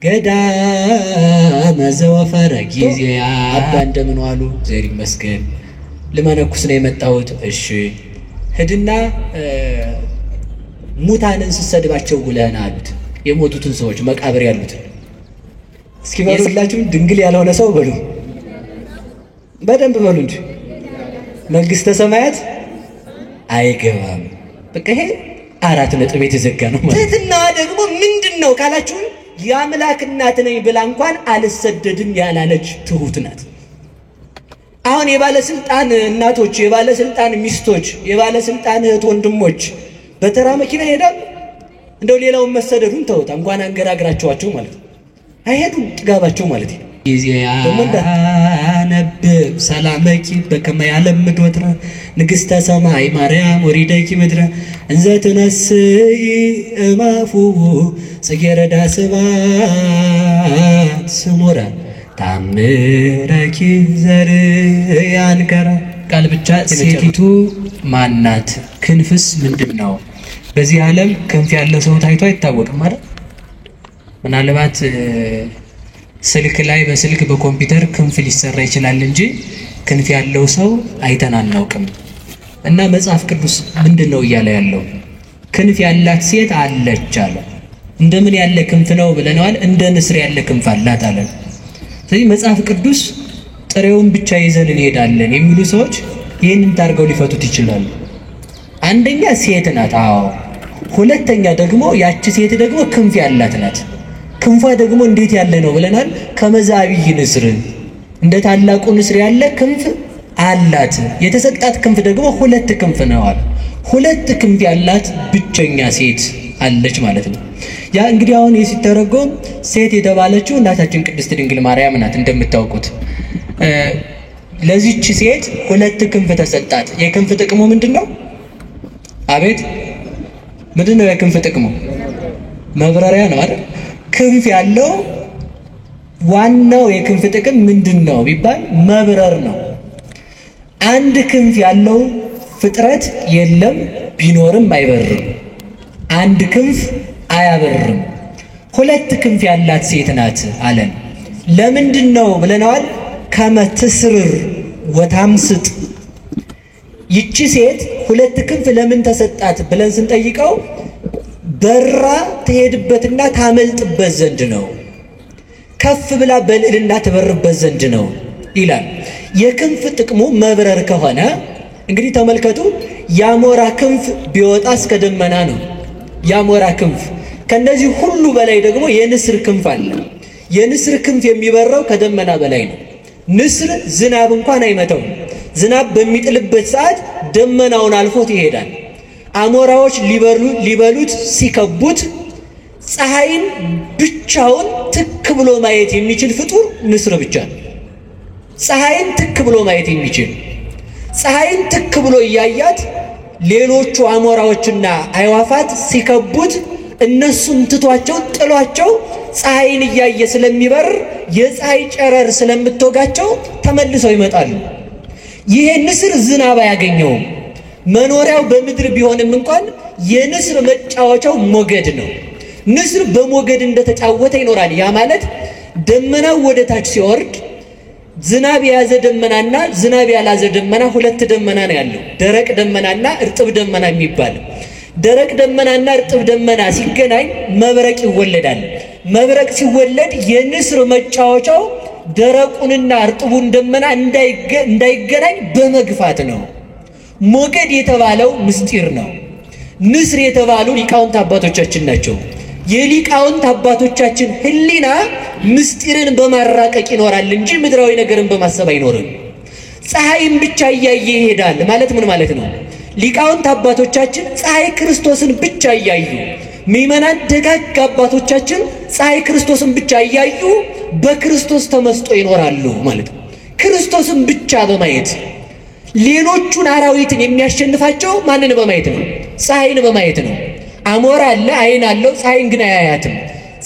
ገዳመ ዘወፈረ ጊዜያ አባ እንደምን ዋሉ? እግዚአብሔር ይመስገን። ልመነኩስ ነው የመጣሁት። እሺ ሂድና ሙታንን ስትሰድባቸው ውለህና አሉት። የሞቱትን ሰዎች መቃብር ያሉትን እስኪ በሉላችሁ። ድንግል ያልሆነ ሰው በሉ፣ በደንብ በሉ እንጂ መንግስተ ሰማያት አይገባም። በቃ ይሄ 4 ነጥብ የተዘጋ ነው ማለት። ትህትና ደግሞ ምንድነው ካላችሁ የአምላክ እናት ነኝ ብላ እንኳን አልሰደድም ያላለች ትሁት ናት። አሁን የባለስልጣን እናቶች፣ የባለስልጣን ሚስቶች፣ የባለስልጣን እህት ወንድሞች በተራ መኪና ይሄዳሉ። እንደው ሌላውን መሰደዱን ተውት፣ እንኳን አንገራግራቸዋቸው ማለት አይሄዱም፣ ጥጋባቸው ማለት ነው። ጊዜያ ነብብ ሰላመኪ በከመ ያለምድ ወትረ ንግሥተ ሰማይ ማርያም ወሪደኪ ምድረ እንዘ ትነስኢ እማፉ ጽጌረዳ ስባት ስሙረ ታምረኪ ዘርያንከራ ቃል ብቻ። ሴቲቱ ማናት? ክንፍስ ምንድነው? በዚህ ዓለም ክንፍ ያለው ሰው ታይቶ አይታወቅም ማለት ምናልባት ስልክ ላይ በስልክ በኮምፒውተር ክንፍ ሊሰራ ይችላል እንጂ ክንፍ ያለው ሰው አይተን አናውቅም። እና መጽሐፍ ቅዱስ ምንድነው እያለ ያለው? ክንፍ ያላት ሴት አለች አለ። እንደምን ያለ ክንፍ ነው ብለናል? እንደ ንስር ያለ ክንፍ አላት አለ። ስለዚህ መጽሐፍ ቅዱስ ጥሬውን ብቻ ይዘን እንሄዳለን የሚሉ ሰዎች ይህንን ታርገው ሊፈቱት ይችላሉ። አንደኛ ሴት ናት። አዎ። ሁለተኛ ደግሞ ያቺ ሴት ደግሞ ክንፍ ያላት ናት። ክንፏ ደግሞ እንዴት ያለ ነው ብለናል? ከመዛቢይ ንስር እንደ ታላቁ ንስር ያለ ክንፍ አላት። የተሰጣት ክንፍ ደግሞ 2 ክንፍ ነው አለ። 2 ክንፍ ያላት ብቸኛ ሴት አለች ማለት ነው። ያ እንግዲህ አሁን ሲተረጎም ሴት የተባለችው እናታችን ቅድስት ድንግል ማርያም ናት። እንደምታውቁት ለዚህች ሴት 2 ክንፍ ተሰጣት። የክንፍ ጥቅሙ ምንድነው? አቤት ምንድነው የክንፍ ጥቅሙ? መብረሪያ ነው አይደል? ክንፍ ያለው ዋናው የክንፍ ጥቅም ምንድነው ቢባል መብረር ነው። አንድ ክንፍ ያለው ፍጥረት የለም፣ ቢኖርም አይበርም። አንድ ክንፍ አያበርም። 2 ክንፍ ያላት ሴት ናት አለን። ለምንድነው ብለናል? ከመትስርር ወታምስጥ። ይቺ ሴት 2 ክንፍ ለምን ተሰጣት ብለን ስንጠይቀው በራ ትሄድበትና ታመልጥበት ዘንድ ነው። ከፍ ብላ በልዕልና ትበርበት ዘንድ ነው ይላል። የክንፍ ጥቅሙ መብረር ከሆነ እንግዲህ ተመልከቱ፣ ያሞራ ክንፍ ቢወጣ እስከ ደመና ነው። ያሞራ ክንፍ ከነዚህ ሁሉ በላይ ደግሞ የንስር ክንፍ አለ። የንስር ክንፍ የሚበረው ከደመና በላይ ነው። ንስር ዝናብ እንኳን አይመታውም። ዝናብ በሚጥልበት ሰዓት ደመናውን አልፎት ይሄዳል። አሞራዎች ሊበሉት ሲከቡት ፀሐይን ብቻውን ትክ ብሎ ማየት የሚችል ፍጡር ንስር ብቻ ነው። ፀሐይን ትክ ብሎ ማየት የሚችል ፀሐይን ትክ ብሎ እያያት ሌሎቹ አሞራዎችና አይዋፋት ሲከቡት እነሱን ትቷቸው ጥሏቸው ፀሐይን እያየ ስለሚበር የፀሐይ ጨረር ስለምትወጋቸው ተመልሰው ይመጣሉ። ይሄ ንስር ዝናብ አያገኘውም። መኖሪያው በምድር ቢሆንም እንኳን የንስር መጫወቻው ሞገድ ነው። ንስር በሞገድ እንደተጫወተ ይኖራል። ያ ማለት ደመናው ወደ ታች ሲወርድ ዝናብ የያዘ ደመናና ዝናብ ያላዘ ደመና 2 ደመና ነው ያለው። ደረቅ ደመናና እርጥብ ደመና የሚባል። ደረቅ ደመናና እርጥብ ደመና ሲገናኝ መብረቅ ይወለዳል። መብረቅ ሲወለድ የንስር መጫወቻው ደረቁንና እርጥቡን ደመና እንዳይገናኝ በመግፋት ነው። ሞገድ የተባለው ምስጢር ነው። ንስር የተባሉ ሊቃውንት አባቶቻችን ናቸው። የሊቃውንት አባቶቻችን ህሊና ምስጢርን በማራቀቅ ይኖራል እንጂ ምድራዊ ነገርን በማሰብ አይኖርም። ፀሐይን ብቻ እያየ ይሄዳል ማለት ምን ማለት ነው? ሊቃውንት አባቶቻችን ፀሐይ ክርስቶስን ብቻ እያዩ፣ ምእመናን ደጋግ አባቶቻችን ፀሐይ ክርስቶስን ብቻ እያዩ በክርስቶስ ተመስጦ ይኖራሉ ማለት ነው። ክርስቶስን ብቻ በማየት ሌሎቹን አራዊትን የሚያሸንፋቸው ማንን በማየት ነው? ፀሐይን በማየት ነው። አሞራ አለ፣ አይን አለው፣ ፀሐይን ግን አያያትም።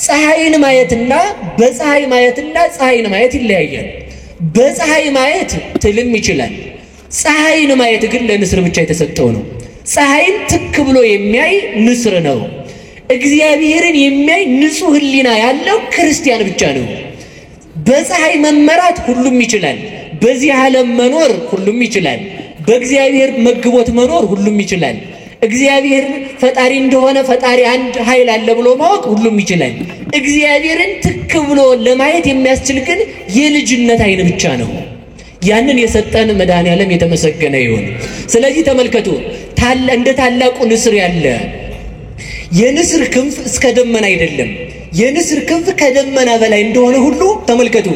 ፀሐይን ማየትና በፀሐይ ማየትና ፀሐይን ማየት ይለያያል። በፀሐይ ማየት ትልም ይችላል። ፀሐይን ማየት ግን ለንስር ብቻ የተሰጠው ነው። ፀሐይን ትክ ብሎ የሚያይ ንስር ነው። እግዚአብሔርን የሚያይ ንጹህ ሕሊና ያለው ክርስቲያን ብቻ ነው። በፀሐይ መመራት ሁሉም ይችላል። በዚህ ዓለም መኖር ሁሉም ይችላል። በእግዚአብሔር መግቦት መኖር ሁሉም ይችላል። እግዚአብሔር ፈጣሪ እንደሆነ ፈጣሪ አንድ ኃይል አለ ብሎ ማወቅ ሁሉም ይችላል። እግዚአብሔርን ትክ ብሎ ለማየት የሚያስችል ግን የልጅነት አይን ብቻ ነው። ያንን የሰጠን መድኃኔዓለም የተመሰገነ ይሁን። ስለዚህ ተመልከቱ፣ እንደ ታላቁ ንስር ያለ የንስር ክንፍ እስከ ደመና አይደለም፣ የንስር ክንፍ ከደመና በላይ እንደሆነ ሁሉ ተመልከቱ።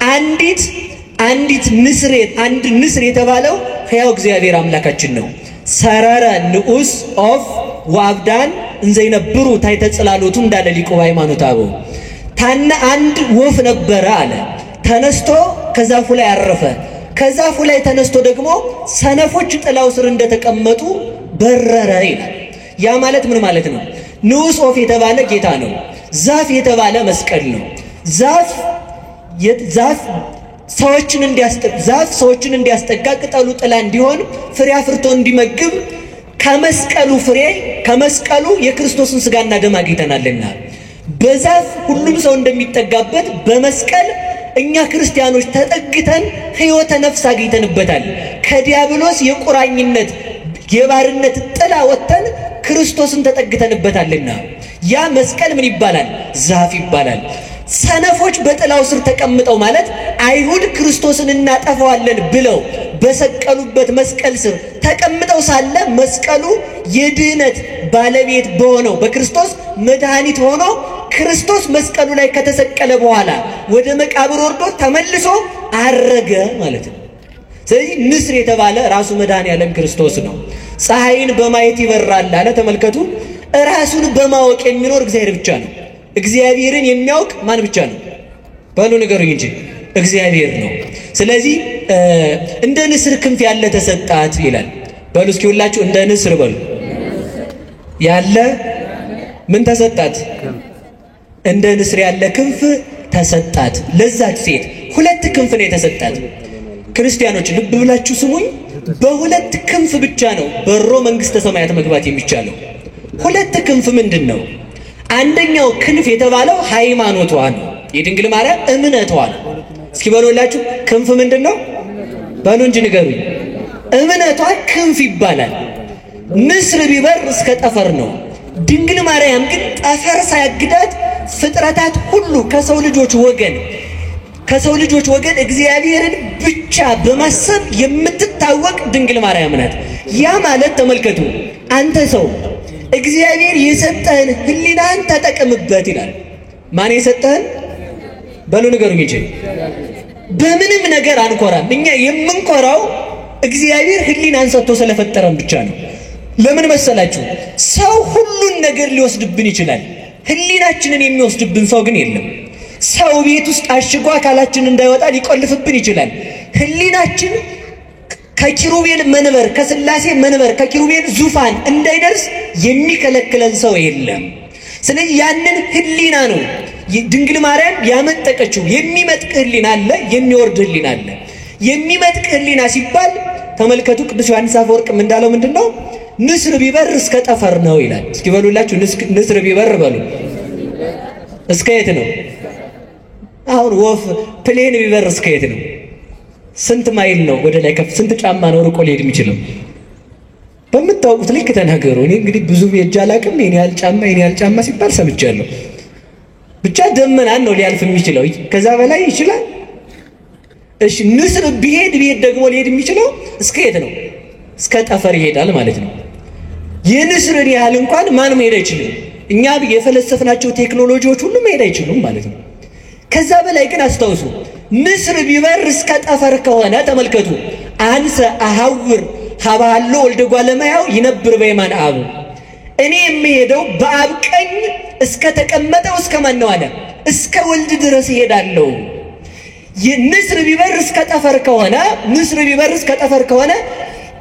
አንድ ንስር የተባለው ሕያው እግዚአብሔር አምላካችን ነው። ሰረረ ንዑስ ኦፍ ወአብዳን እንዘይነብሩ ታሕተ ጽላሎቱ እንዳለ ሊቁ ሃይማኖተ አበው አንድ ወፍ ነበረ አለ። ተነስቶ ከዛፉ ላይ አረፈ። ከዛፉ ላይ ተነስቶ ደግሞ ሰነፎች ጥላው ስር እንደተቀመጡ በረረ ይላል። ያ ማለት ምን ማለት ነው? ንዑስ ኦፍ የተባለ ጌታ ነው። ዛፍ የተባለ መስቀል ነው። ዛፍ ሰዎችን እንዲያስጠጋ ቅጠሉ ጥላ እንዲሆን ፍሬ አፍርቶ እንዲመግብ ከመስቀሉ የክርስቶስን ሥጋና ደም አግኝተናልና በዛፍ ሁሉም ሰው እንደሚጠጋበት በመስቀል እኛ ክርስቲያኖች ተጠግተን ሕይወተ ነፍስ አግኝተንበታል። ከዲያብሎስ የቁራኝነት የባርነት ጥላ ወጥተን ክርስቶስን ተጠግተንበታልና ያ መስቀል ምን ይባላል? ዛፍ ይባላል። ሰነፎች በጥላው ስር ተቀምጠው ማለት አይሁድ ክርስቶስን እናጠፋዋለን ብለው በሰቀሉበት መስቀል ስር ተቀምጠው ሳለ መስቀሉ የድህነት ባለቤት በሆነው በክርስቶስ መድኃኒት ሆኖ ክርስቶስ መስቀሉ ላይ ከተሰቀለ በኋላ ወደ መቃብር ወርዶ ተመልሶ አረገ ማለት ነው። ስለዚህ ንስር የተባለ ራሱ መድኃኔዓለም ክርስቶስ ነው። ፀሐይን በማየት ይበራል አለ። ተመልከቱ፣ ራሱን በማወቅ የሚኖር እግዚአብሔር ብቻ ነው። እግዚአብሔርን የሚያውቅ ማን ብቻ ነው? በሉ ንገሩኝ እንጂ እግዚአብሔር ነው። ስለዚህ እንደ ንስር ክንፍ ያለ ተሰጣት ይላል። በሉ እስኪ ሁላችሁ እንደ ንስር በሉ ያለ ምን ተሰጣት? እንደ ንስር ያለ ክንፍ ተሰጣት። ለዛች ሴት ሁለት ክንፍ ነው የተሰጣት። ክርስቲያኖች ልብ ብላችሁ ስሙኝ። በሁለት ክንፍ ብቻ ነው በሮ መንግስተ ሰማያት መግባት የሚቻለው። ሁለት ክንፍ ምንድን ነው? አንደኛው ክንፍ የተባለው ሃይማኖቷ ነው፣ የድንግል ማርያም እምነቷ ነው። እስኪ በሉላችሁ ክንፍ ምንድን ነው? በሉ እንጂ ንገሩኝ። እምነቷ ክንፍ ይባላል። ንስር ቢበር እስከ ጠፈር ነው። ድንግል ማርያም ግን ጠፈር ሳያግዳት ፍጥረታት ሁሉ ከሰው ልጆች ወገን እግዚአብሔርን ብቻ በማሰብ የምትታወቅ ድንግል ማርያም ናት። ያ ማለት ተመልከቱ፣ አንተ ሰው እግዚአብሔር የሰጠህን ሕሊናን ተጠቀምበት ይላል። ማን የሰጠህን? በሉ ንገሩኝ እንጂ። በምንም ነገር አንኮራም። እኛ የምንኮራው እግዚአብሔር ሕሊናን ሰጥቶ ስለፈጠረን ብቻ ነው። ለምን መሰላችሁ? ሰው ሁሉን ነገር ሊወስድብን ይችላል። ሕሊናችንን የሚወስድብን ሰው ግን የለም። ሰው ቤት ውስጥ አሽጎ አካላችን እንዳይወጣ ሊቆልፍብን ይችላል። ሕሊናችን ከኪሩቤል መንበር ከሥላሴ መንበር ከኪሩቤል ዙፋን እንዳይደርስ የሚከለክለን ሰው የለም። ስለዚህ ያንን ሕሊና ነው ድንግል ማርያም ያመጠቀችው። የሚመጥቅ ሕሊና አለ፣ የሚወርድ ሕሊና አለ። የሚመጥቅ ሕሊና ሲባል ተመልከቱ፣ ቅዱስ ዮሐንስ አፈወርቅ እንዳለው ምንድነው? ንስር ቢበር እስከ ጠፈር ነው ይላል። እስኪ በሉላችሁ ንስር ቢበር በሉ እስከ የት ነው? አሁን ወፍ ፕሌን ቢበር እስከ የት ነው? ስንት ማይል ነው ወደ ላይ ከፍ? ስንት ጫማ ነው ርቆ ሊሄድ የሚችለው? በምታውቁት ልክ ተናገሩ። እኔ እንግዲህ ብዙ ሄጄ አላውቅም። የኔ ያህል ጫማ ሲባል ሰምቻለሁ። ብቻ ደመናን ነው ሊያልፍ የሚችለው። ከዛ በላይ ይችላል? እሺ ንስር ቢሄድ ደግሞ ሊሄድ የሚችለው እስከ የት ነው? እስከ ጠፈር ይሄዳል ማለት ነው። የንስርን ያህል እንኳን ማን መሄድ አይችልም። እኛ የፈለሰፍናቸው ቴክኖሎጂዎች ሁሉ መሄድ አይችሉም ማለት ነው። ከዛ በላይ ግን አስታውሱ፣ ንስር ቢበር እስከ ጠፈር ከሆነ ተመልከቱ፣ አንሰ አሐውር ሀባሎ ወልደ እጓለ እመሕያው ይነብር በየማነ አብ። እኔ የሚሄደው በአብ ቀኝ እስከ ተቀመጠው እስከ ማን ነው አለ? እስከ ወልድ ድረስ ይሄዳለሁ። ንስር ቢበር እስከ ጠፈር ከሆነ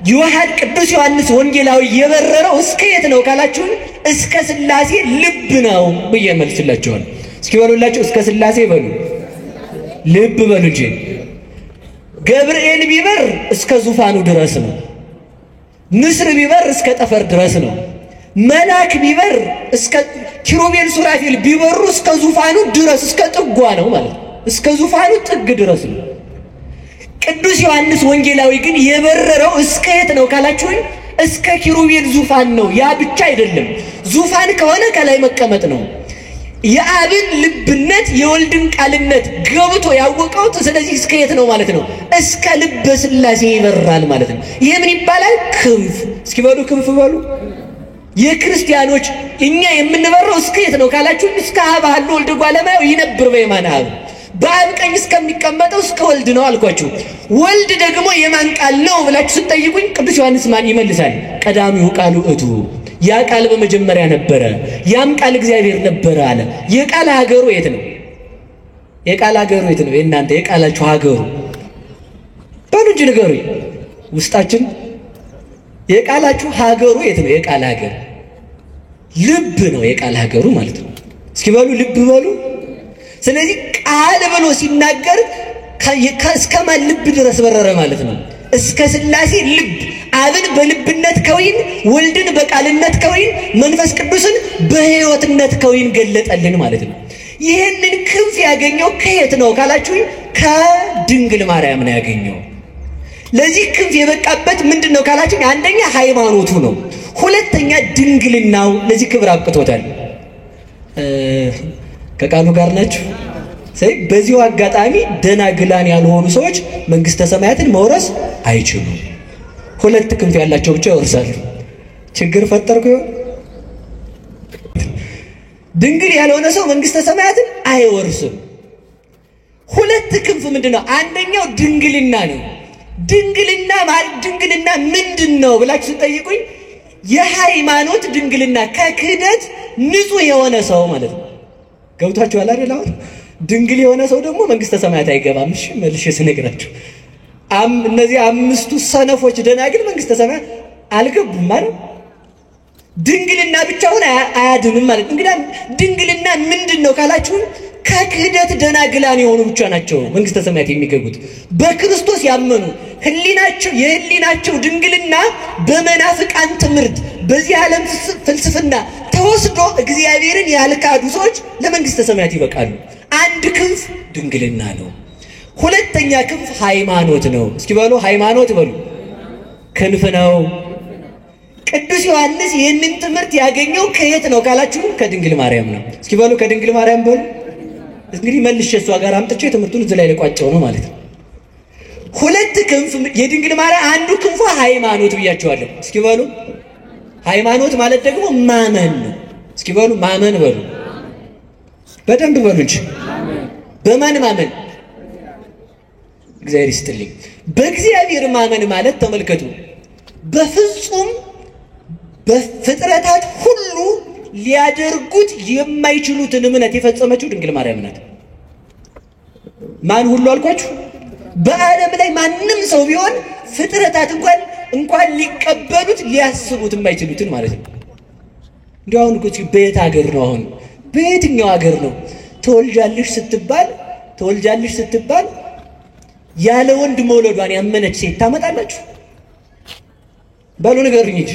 ዮሐን ቅዱስ ዮሐንስ ወንጌላዊ የበረረው እስከ የት ነው ካላችሁ፣ እስከ ሥላሴ ልብ ነው ብዬ መልስላችኋል። እስኪ በሉላችሁ እስከ ሥላሴ በሉ፣ ልብ በሉ እንጂ። ገብርኤል ቢበር እስከ ዙፋኑ ድረስ ነው። ንስር ቢበር እስከ ጠፈር ድረስ ነው። መልአክ ቢበር እስከ ኪሩቤል ሱራፌል ቢበሩ እስከ ዙፋኑ ድረስ እስከ ጥጓ ነው ማለት ነው። እስከ ዙፋኑ ጥግ ድረስ ነው። ቅዱስ ዮሐንስ ወንጌላዊ ግን የበረረው እስከ የት ነው ካላችሁኝ እስከ ኪሩቤል ዙፋን ነው። ያ ብቻ አይደለም። ዙፋን ከሆነ ከላይ መቀመጥ ነው። የአብን ልብነት የወልድን ቃልነት ገብቶ ያወቀው ስለዚህ እስከ የት ነው ማለት ነው? እስከ ልበ ሥላሴ ይበራል ማለት ነው። ይሄ ምን ይባላል? ክንፍ። እስኪ በሉ ክንፍ በሉ። የክርስቲያኖች እኛ የምንበረው እስከ የት ነው ካላችሁ እስከ አብ ሀሎ ወልደ እጓለ እማሕያው ይነብር በየማነ አብ፣ በአብ ቀኝ እስከሚቀመጠው እስከ ወልድ ነው አልኳችሁ። ወልድ ደግሞ የማን ቃል ነው ብላችሁ ስትጠይቁኝ ቅዱስ ዮሐንስ ማን ይመልሳል? ቀዳሚው ቃሉ እቱ፣ ያ ቃል በመጀመሪያ ነበረ፣ ያም ቃል እግዚአብሔር ነበረ አለ። የቃል ሀገሩ የት ነው? የቃል ሀገሩ የት ነው? የእናንተ የቃላችሁ ሀገሩ በሉ እንጂ ንገሩኝ። ውስጣችን የቃላችሁ ሀገሩ የት ነው? የቃል ሀገር ልብ ነው። የቃል ሀገሩ ማለት ነው። እስኪ በሉ ልብ በሉ። ስለዚህ ቃል ብሎ ሲናገር እስከማን ልብ ድረስ በረረ ማለት ነው? እስከ ሥላሴ ልብ። አብን በልብነት ከዊን፣ ወልድን በቃልነት ከዊን፣ መንፈስ ቅዱስን በሕይወትነት ከዊን ገለጠልን ማለት ነው። ይህንን ክንፍ ያገኘው ከየት ነው ካላችሁኝ ከድንግል ማርያም ነው ያገኘው። ለዚህ ክንፍ የበቃበት ምንድነው ካላችሁኝ አንደኛ ሃይማኖቱ ነው፣ ሁለተኛ ድንግልናው ለዚህ ክብር አብቅቶታል። ከቃሉ ጋር ናችሁ? በዚሁ አጋጣሚ ደናግላን ያልሆኑ ሰዎች መንግስተ ሰማያትን መውረስ አይችሉም። ሁለት ክንፍ ያላቸው ብቻ ይወርሳሉ። ችግር ፈጠርኩ ይሆን? ድንግል ያልሆነ ሰው መንግስተ ሰማያትን አይወርስም። ሁለት ክንፍ ምንድነው? አንደኛው ድንግልና ነው። ድንግልና ማለት ድንግልና ምንድነው ብላችሁ ስትጠይቁኝ የሃይማኖት ድንግልና ከክህደት ንጹህ የሆነ ሰው ማለት ነው። ገብቷችኋል አይደል? አሁን ድንግል የሆነ ሰው ደግሞ መንግስተ ሰማያት አይገባም። እሺ መልሼ ስነግራችሁ እነዚህ አምስቱ ሰነፎች ደናግል መንግስተ ሰማያት አልገቡም ማለት ድንግልና ብቻውን አያድንም ማለት። እንግዲህ ድንግልና ምንድነው ካላችሁ ከክህደት ደናግላን የሆኑ ብቻ ናቸው መንግስተ ሰማያት የሚገቡት። በክርስቶስ ያመኑ የህሊናቸው ድንግልና በመናፍቃን ትምህርት በዚህ ዓለም ፍልስፍና ተወስዶ እግዚአብሔርን ያልካዱ ሰዎች ለመንግስተ ሰማያት ይበቃሉ። አንድ ክንፍ ድንግልና ነው። ሁለተኛ ክንፍ ሃይማኖት ነው። እስኪ በሉ ሃይማኖት በሉ። ክንፍ ነው። ቅዱስ ዮሐንስ ይህንን ትምህርት ያገኘው ከየት ነው ካላችሁ ከድንግል ማርያም ነው። እስኪ በሉ ከድንግል ማርያም በሉ። እንግዲህ መልሼ እሷ ጋር አምጥቼ ትምህርቱን እዚህ ላይ ልቋጨው ነው ማለት ነው። ሁለት ክንፍ የድንግል ማርያም አንዱ ክንፏ ሃይማኖት ብያቸዋለሁ። እስኪ በሉ ሃይማኖት ማለት ደግሞ ማመን ነው። እስኪ በሉ ማመን በሉ። በደንብ በሉ እንጂ በማን ማመን? እግዚአብሔር ይስጥልኝ። በእግዚአብሔር ማመን ማለት ተመልከቱ፣ በፍጹም በፍጥረታት ሁሉ ሊያደርጉት የማይችሉትን እምነት የፈጸመችው ድንግል ማርያም ናት። ማን ሁሉ አልኳችሁ? በዓለም ላይ ማንም ሰው ቢሆን ፍጥረታት እንኳን ሊቀበሉት ሊያስቡት የማይችሉትን ማለት ነው። እንዲያው አሁን እኮ በየት ሀገር ነው? አሁን በየትኛው ሀገር ነው ተወልጃለሽ ስትባል ያለ ወንድ መውለዷን ያመነች ሴት ታመጣላችሁ? በሉ ንገሩኝ እንጂ።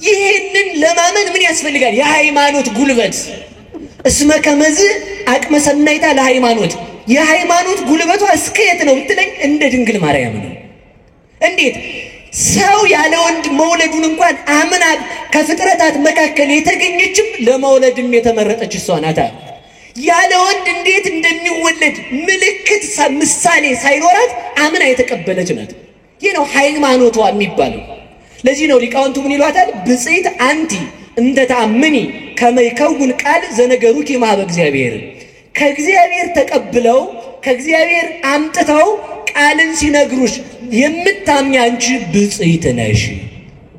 ይሄንን ለማመን ምን ያስፈልጋል? የሃይማኖት ጉልበት። እስመ ከመዝ አቅመ ሰናይታ ለሃይማኖት። የሃይማኖት ጉልበቷ እስከ የት ነው ብትለኝ እንደ ድንግል ማርያም ነው። እንዴት? ሰው ያለ ወንድ መውለዱን እንኳን አምና ከፍጥረታት መካከል የተገኘችም ለመውለድም የተመረጠች እሷ ናት። ያለ ወንድ እንዴት እንደሚወለድ ምልክት ምሳሌ ሳይኖራት አምና የተቀበለች ናት። ይህ ነው ሃይማኖቷ የሚባለው። ለዚህ ነው ሊቃውንቱ ምን ይሏታል? ብጽዕት አንቲ እንተ ተአምኒ ከመ ይከውን ቃል ዘነገሩኪ እምኀበ እግዚአብሔር። ከእግዚአብሔር ተቀብለው ከእግዚአብሔር አምጥተው ቃልን ሲነግሩሽ የምታምኚ አንቺ ብጽዕት ነሽ።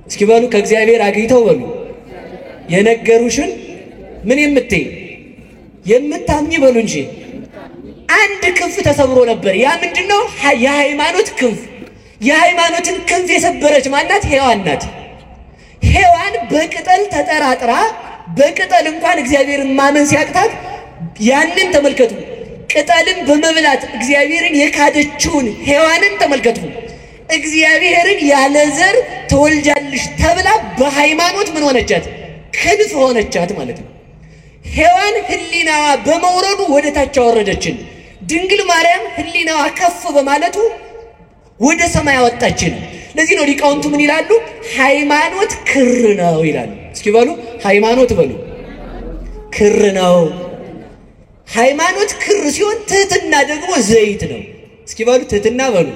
እስኪ በሉ ከእግዚአብሔር አግኝተው በሉ የነገሩሽን ምን የምታምኚ በሉ እንጂ። አንድ ክንፍ ተሰብሮ ነበር። ያ ምንድነው? የሃይማኖት ክንፍ። የሃይማኖትን ክንፍ የሰበረች ማናት? ሔዋን ናት። ሔዋን በቅጠል ተጠራጥራ በቅጠል እንኳን እግዚአብሔርን ማመን ሲያቅታት ያንን ተመልከቱ። ቅጠልን በመብላት እግዚአብሔርን የካደችውን ሔዋንን ተመልከቱ። እግዚአብሔርን ያለ ዘር ተወልጃለሽ ተብላ በሃይማኖት ምን ሆነቻት? ክንፍ ሆነቻት ማለት ነው። ሔዋን ህሊናዋ በመውረዱ ወደ ታች አወረደችን። ድንግል ማርያም ህሊናዋ ከፍ በማለቱ ወደ ሰማይ አወጣችን። ለዚህ ነው ሊቃውንቱ ምን ይላሉ? ሃይማኖት ክር ነው ይላሉ። እስኪ በሉ ሃይማኖት በሉ ክር ነው። ሃይማኖት ክር ሲሆን ትህትና ደግሞ ዘይት ነው። እስኪ በሉ ትህትና በሉ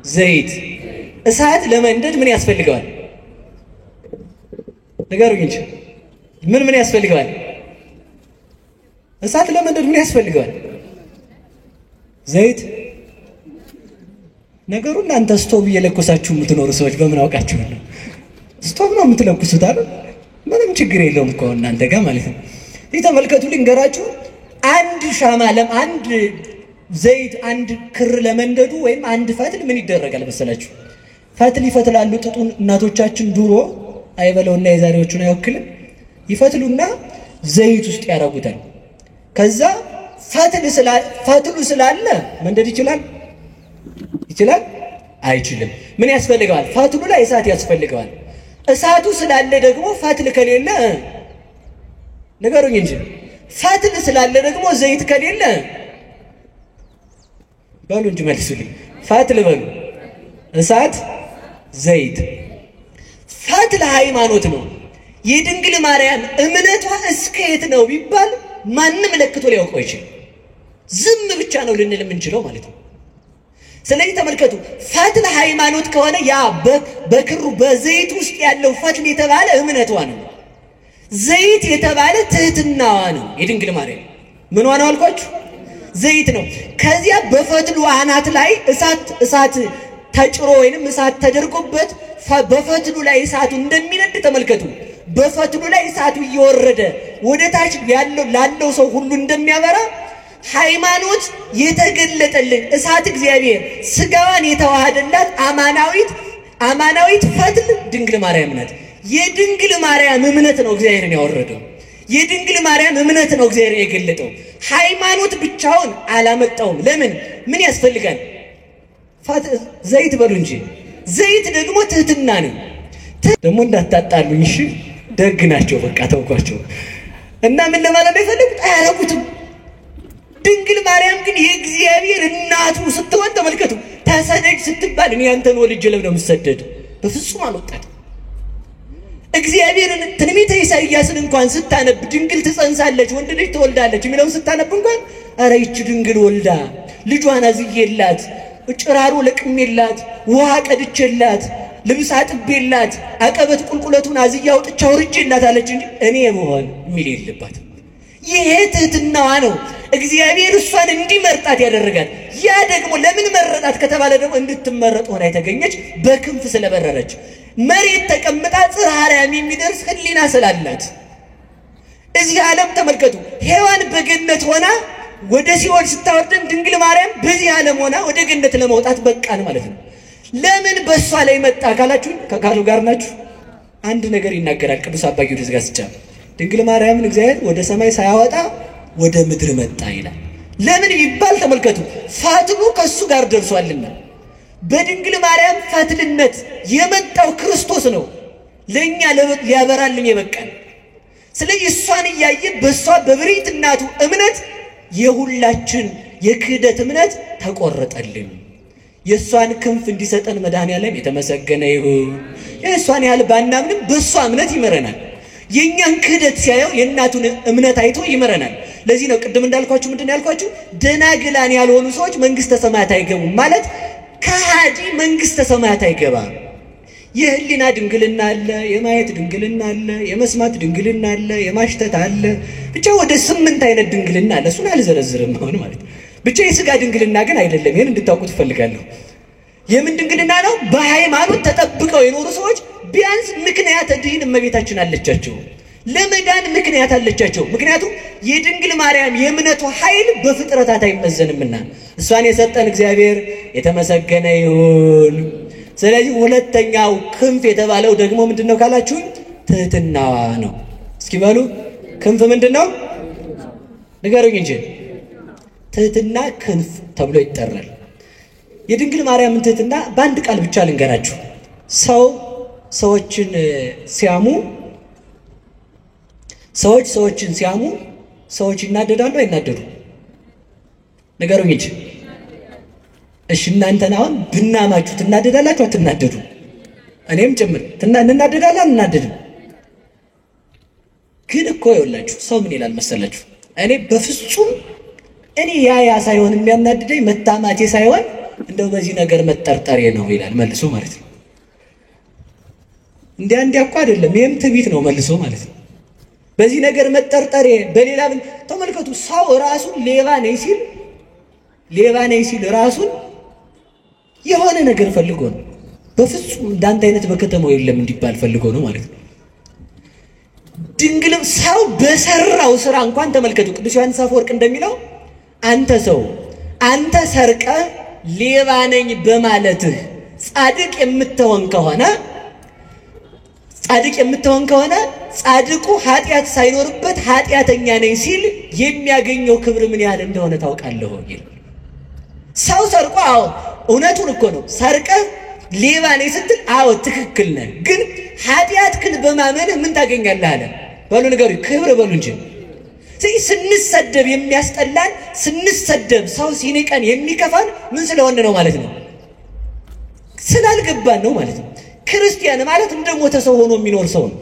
ዘይት። እሳት ለመንደድ ምን ያስፈልገዋል? ንገሩኝ እንጂ ምን ያስፈልገዋል? እሳት ለመንደድ ምን ያስፈልገዋል? ዘይት። ነገሩ እናንተ ስቶቭ እየለኮሳችሁ የምትኖሩ ሰዎች በምን አውቃችሁ ነው? ስቶቭ ነው የምትለኩሱት አይደል? ምንም ችግር የለውም እኮ እናንተ ጋር ማለት ነው። ይህ ተመልከቱ፣ ልንገራችሁ። አንድ ሻማ አንድ ዘይት አንድ ክር ለመንደዱ ወይም አንድ ፈትል ምን ይደረጋል መሰላችሁ? ፈትል ይፈትላሉ። ጥጡን እናቶቻችን ድሮ አይበለውና የዛሬዎቹን አይወክልም። ይፈትሉና ዘይት ውስጥ ያረጉታል። ከዛ ፈትሉ ስላለ መንደድ ይችላል? አይችልም። ምን ያስፈልገዋል? ፈትሉ ላይ እሳት ያስፈልገዋል። እሳቱ ስላለ ደግሞ ፈትል ከሌለ ነገሩኝ እንጂ ፈትል ስላለ ደግሞ ዘይት ከሌለ በሉ እንጂ መልሱልኝ። ፈትል በሉ እሳት ዘይት። ፈትል ሃይማኖት ነው። የድንግል ማርያም እምነቷ እስከ የት ነው ቢባል ማንም ለክቶ ሊያውቀው ይችላል። ዝም ብቻ ነው ልንል የምንችለው ማለት ነው። ስለዚህ ተመልከቱ፣ ፈትል ሃይማኖት ከሆነ ያ በክሩ በዘይት ውስጥ ያለው ፈትል የተባለ እምነቷ ነው። ዘይት የተባለ ትህትናዋ ነው። የድንግል ማርያም ምኗ ነው አልኳችሁ? ዘይት ነው። ከዚያ በፈትሉ አናት ላይ እሳት ተጭሮ ወይንም እሳት ተደርጎበት በፈትሉ ላይ እሳቱ እንደሚነድ ተመልከቱ። በፈትሉ ላይ እሳቱ እየወረደ ወደ ታች ላለው ሰው ሁሉ እንደሚያበራ ሃይማኖት የተገለጠልን እሳት እግዚአብሔር ስጋዋን የተዋሃደላት አማናዊት ፈትል ድንግል ማርያም ናት። የድንግል ማርያም እምነት ነው እግዚአብሔርን ያወረደው። የድንግል ማርያም እምነት ነው እግዚአብሔርን የገለጠው። ሃይማኖት ብቻውን አላመጣውም። ለምን? ምን ያስፈልጋል? ዘይት በሉ እንጂ። ዘይት ደግሞ ትህትና ነው። ደግሞ እንዳታጣሉኝ እሺ፣ ደግ ናቸው። በቃ ተውኳቸው እና ምን ለማለት ነው የፈለጉት? አያረጉትም። ድንግል ማርያም ግን የእግዚአብሔር እናቱ ስትሆን ተመልከቱ። ተሰደድ ስትባል እኔ አንተን ወልጄ ለምን ነው የምሰደድ? በፍጹም አልወጣትም። እግዚአብሔርን ትንቢተ ኢሳይያስን እንኳን ስታነብ ድንግል ትጸንሳለች ወንድ ልጅ ትወልዳለች የሚለውን ስታነብ እንኳን ኧረ ይህች ድንግል ወልዳ ልጇን አዝዬላት ጭራሮ ለቅሜላት ውሃ ቀድቼላት ልብስ አጥቤላት አቀበት ቁልቁለቱን አዝዬ አውጥቼ አውርጄላት አለች እንጂ እኔ ብሆን የሚል የለባትም። ይሄ ትህትናዋ ነው እግዚአብሔር እሷን እንዲመርጣት ያደረጋት። ያ ደግሞ ለምን መረጣት ከተባለ ደግሞ እንድትመረጥ ሆና የተገኘች በክንፍ ስለበረረች መሬት ተቀምጣ ጽርሐ አርያም የሚደርስ ህሊና ስላላት። እዚህ ዓለም ተመልከቱ፣ ሔዋን በገነት ሆና ወደ ሲኦል ስታወርደን ድንግል ማርያም በዚህ ዓለም ሆና ወደ ገነት ለመውጣት በቃን ማለት ነው። ለምን በእሷ ላይ መጣ ካላችሁ ከቃሉ ጋር ናችሁ። አንድ ነገር ይናገራል ቅዱስ አባ ጊዮርጊስ ዘጋስጫ። ድንግል ማርያምን እግዚአብሔር ወደ ሰማይ ሳያወጣ ወደ ምድር መጣ ይላል። ለምን ይባል ተመልከቱ፣ ፈትሉ ከሱ ጋር ደርሷልና። በድንግል ማርያም ፈትልነት የመጣው ክርስቶስ ነው ለኛ ሊያበራልን የበቃን። ስለዚህ እሷን እያየ በሷ በብሪት እናቱ እምነት የሁላችን የክህደት እምነት ተቆረጠልን። የሷን ክንፍ እንዲሰጠን መድኃኔዓለም የተመሰገነ ይሁን። የሷን ያህል ባናምንም በሷ እምነት ይመረናል። የኛን ክህደት ሲያየው የእናቱን እምነት አይቶ ይመረናል። ለዚህ ነው ቅድም እንዳልኳችሁ ምንድነው ያልኳችሁ? ደናግላን ያልሆኑ ሰዎች መንግስተ ሰማያት አይገቡም ማለት ከሃዲ መንግስተ ሰማያት አይገባም። የህሊና ድንግልና አለ፣ የማየት ድንግልና አለ፣ የመስማት ድንግልና አለ፣ የማሽተት አለ። ብቻ ወደ 8 አይነት ድንግልና አለ። እሱን አልዘረዝርም አሁን ማለት ብቻ የሥጋ ድንግልና ግን አይደለም። ይሄን እንድታውቁት ፈልጋለሁ። የምን ድንግልና ነው? በሃይማኖት ተጠብቀው የኖሩ ሰዎች ቢያንስ ምክንያት ድህን እመቤታችን አለቻቸው፣ ለመዳን ምክንያት አለቻቸው። ምክንያቱም የድንግል ማርያም የእምነቱ ኃይል በፍጥረታት አይመዘንምና እሷን የሰጠን እግዚአብሔር የተመሰገነ ይሁን። ስለዚህ ሁለተኛው ክንፍ የተባለው ደግሞ ምንድነው ካላችሁ ትህትናዋ ነው። እስኪ በሉ ክንፍ ምንድነው? ንገሩኝ እንጂ። ትህትና ክንፍ ተብሎ ይጠራል። የድንግል ማርያም ትህትና በአንድ ቃል ብቻ ልንገራችሁ። ሰዎችን ሲያሙ ሰዎችን ሲያሙ ሰዎች ይናደዳሉ አይናደዱ? ንገሩኝ እንጂ። እሺ እናንተን አሁን ብናማችሁ ትናደዳላችሁ አትናደዱ? እኔም ጭምር እንናደዳለን አንናደድም? ግን እኮ ይኸውላችሁ ሰው ምን ይላል መሰላችሁ? እኔ በፍጹም እኔ ያ ሳይሆን የሚያናድደኝ መታማቴ ሳይሆን እንደው በዚህ ነገር መጠርጠሬ ነው ይላል መልሶ ማለት ነው። እንዲያ እኮ አይደለም፣ ይሄም ትዕቢት ነው መልሶ ማለት ነው። በዚህ ነገር መጠርጠሬ በሌላ ተመልከቱ። ሰው ራሱን ሌባ ነኝ ሲል ራሱን የሆነ ነገር ፈልጎ ነው። በፍጹም እንዳንተ አይነት በከተማው የለም እንዲባል ፈልጎ ነው ማለት ነው። ድንግልም ሰው በሰራው ስራ እንኳን ተመልከቱ። ቅዱስ ዮሐንስ አፈወርቅ እንደሚለው አንተ ሰርቀ ሌባ ነኝ በማለትህ ጻድቅ የምትሆን ከሆነ ጻድቁ ኃጢአት ሳይኖርበት ኃጢአተኛ ነኝ ሲል የሚያገኘው ክብር ምን ያህል እንደሆነ ታውቃለህ ይላል። ሰው ሰርቆ እውነቱን እኮ ነው። ሰርቀ ሌባ ነኝ ስትል ትክክል ነህ፣ ግን ኃጢአትህን በማመንህ ምን ታገኛለህ አለ። በሉ ንገሩ፣ ክብር በሉ እንጂ። ስንሰደብ የሚያስጠላን ስንሰደብ ሰው ሲንቀን የሚከፋን ምን ስለሆነ ነው ማለት ነው? ስላልገባን ነው ማለት ነው። ክርስቲያን ማለት እንደሞተ ሰው ሆኖ የሚኖር ሰው ነው።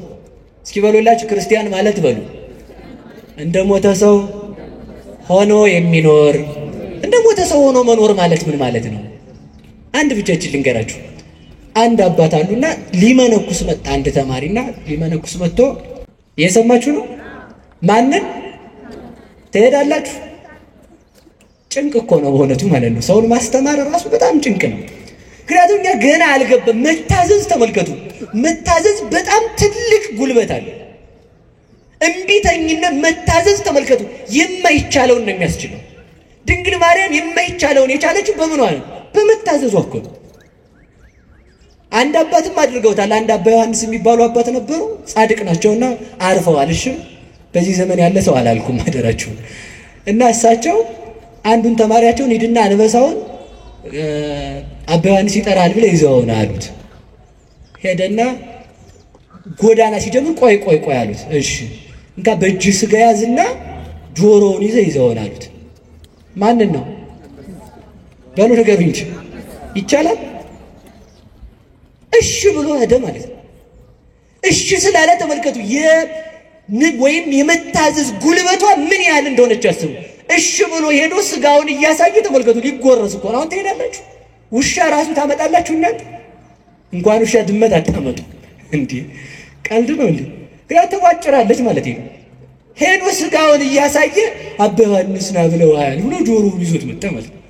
እስኪ በሉላችሁ ክርስቲያን ማለት በሉ እንደሞተ ሰው ሆኖ የሚኖር። እንደሞተ ሰው ሆኖ መኖር ማለት ምን ማለት ነው? አንድ ብቻችን ልንገራችሁ። አንድ አባት አሉና ሊመነኩስ መጣ። አንድ ተማሪና ሊመነኩስ መጥቶ እየሰማችሁ ነው? ማንን ትሄዳላችሁ? ጭንቅ እኮ ነው በእውነቱ ማለት ነው። ሰውን ማስተማር ራሱ በጣም ጭንቅ ነው። ምክንያቱም እኛ ገና አልገባም። መታዘዝ ተመልከቱ። መታዘዝ በጣም ትልቅ ጉልበት አለ። እምቢተኝነት መታዘዝ ተመልከቱ የማይቻለውን ነው የሚያስችለው። ድንግል ማርያም የማይቻለውን የቻለችው በምኗ ነው? በመታዘዟ እኮ ነው። አንድ አባትም አድርገውታል። አንድ አባ ዮሐንስ የሚባሉ አባት ነበሩ። ጻድቅ ናቸውና አርፈዋል። እሺ በዚህ ዘመን ያለ ሰው አላልኩም አደራችሁ። እና እሳቸው አንዱን ተማሪያቸውን ሂድና አንበሳውን አባ ዮሐንስ ይጠራል ብለው ይዘውና አሉት። ሄደና ጎዳና ሲጀምር ቆይ አሉት። እሺ እንካ በእጅ ስጋ ያዝና ጆሮውን ይዘውና አሉት። ማንን ነው በሉ ንገሩኝ እንጂ ይቻላል? እሺ ብሎ ሄደ ማለት ነው። እሺ ስላለ ተመልከቱ ወይም የመታዘዝ ጉልበቷ ምን ያህል እንደሆነች አስቡ። እሺ ብሎ ሄዶ ስጋውን እያሳየ ተመልከቱ። ሊጎረስ እኮ ነው። አሁን ትሄዳላችሁ፣ ውሻ ራሱ ታመጣላችሁ እናንተ። እንኳን ውሻ ድመት አታመጡ እንዴ! ቀልድ ነው እንዴ? ግራ ተዋጭራለች ማለት ነው። ሄዶ ስጋውን እያሳየ አባ ዮሐንስ ና ብለዋል ብሎ ጆሮውን ይዞት መጣ ማለት ነው።